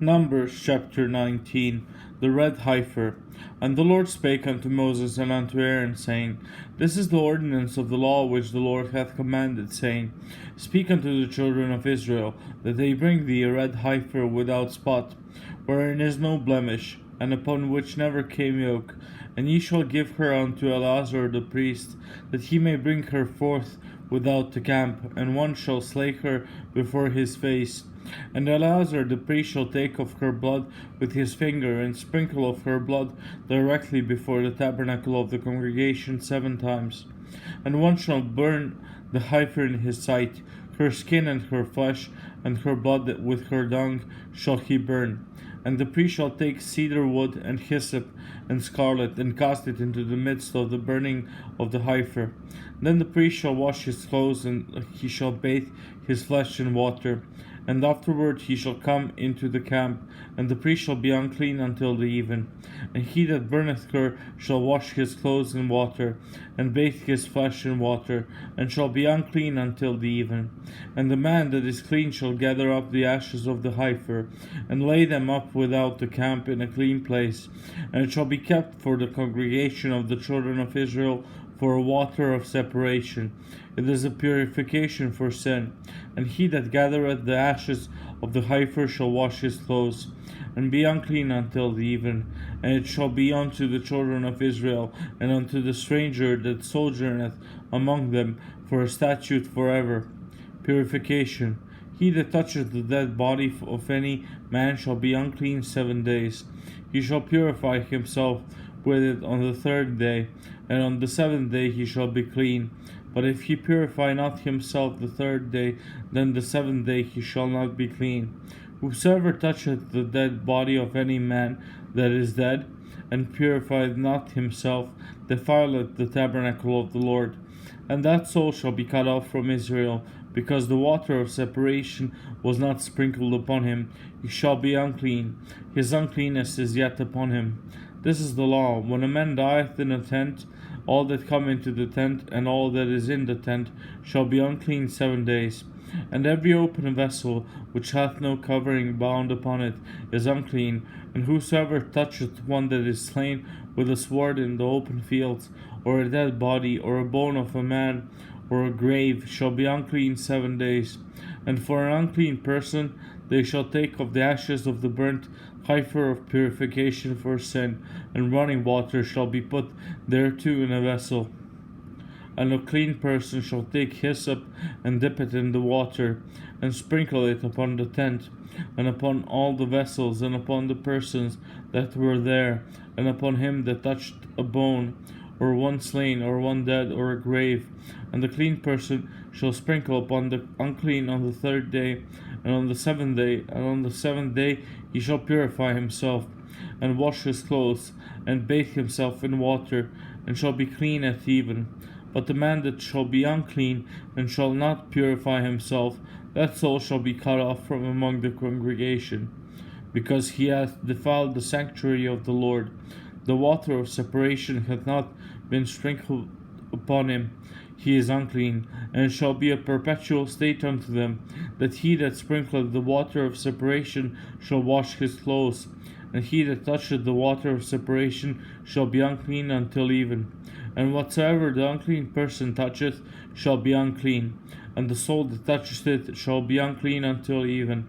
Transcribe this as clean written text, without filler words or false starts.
Numbers chapter 19. The red heifer. And the Lord spake unto Moses and unto Aaron, saying, This is the ordinance of the law which the Lord hath commanded, saying, Speak unto the children of Israel, that they bring thee a red heifer without spot, wherein is no blemish, and upon which never came yoke. And ye shall give her unto Eleazar the priest, that he may bring her forth without the camp, and one shall slay her before his face. And Eleazar the priest shall take of her blood with his finger, and sprinkle of her blood directly before the tabernacle of the congregation 7 times. And one shall burn the heifer in his sight, her skin and her flesh, and her blood with her dung shall he burn. And the priest shall take cedar wood and hyssop and scarlet, and cast it into the midst of the burning of the heifer. Then the priest shall wash his clothes, and he shall bathe his flesh in water. And afterward he shall come into the camp, and the priest shall be unclean until the even. And he that burneth her shall wash his clothes in water, and bathe his flesh in water, and shall be unclean until the even. And the man that is clean shall gather up the ashes of the heifer, and lay them up without the camp in a clean place. And it shall be kept for the congregation of the children of Israel for a water of separation. It is a purification for sin. And he that gathereth the ashes of the heifer shall wash his clothes, and be unclean until the even. And it shall be unto the children of Israel, and unto the stranger that sojourneth among them, for a statute forever. Purification. He that toucheth the dead body of any man shall be unclean 7 days. He shall purify himself with it on the 3rd day, and on the 7th day he shall be clean. But if he purify not himself the 3rd day, then the 7th day he shall not be clean. Whosoever toucheth the dead body of any man that is dead, and purifieth not himself, defileth the tabernacle of the Lord. And that soul shall be cut off from Israel, because the water of separation was not sprinkled upon him. He shall be unclean. His uncleanness is yet upon him. This is the law. When a man dieth in a tent, all that come into the tent, and all that is in the tent, shall be unclean 7 days. And every open vessel which hath no covering bound upon it is unclean. And whosoever toucheth one that is slain with a sword in the open fields, or a dead body, or a bone of a man, or a grave, shall be unclean 7 days. And for an unclean person they shall take of the ashes of the burnt heifer of purification for sin, and running water shall be put thereto in a vessel. And a clean person shall take hyssop, and dip it in the water, and sprinkle it upon the tent, and upon all the vessels, and upon the persons that were there, and upon him that touched a bone, or one slain, or one dead, or a grave. And the clean person shall sprinkle upon the unclean on the 3rd day, and on the 7th day, and on the 7th day he shall purify himself, and wash his clothes, and bathe himself in water, and shall be clean at even. But the man that shall be unclean, and shall not purify himself, that soul shall be cut off from among the congregation, because he hath defiled the sanctuary of the Lord. The water of separation hath not been sprinkled upon him. He is unclean, and shall be a perpetual state unto them, that he that sprinkleth the water of separation shall wash his clothes. And he that toucheth the water of separation shall be unclean until even. And whatsoever the unclean person toucheth shall be unclean, and the soul that toucheth it shall be unclean until even.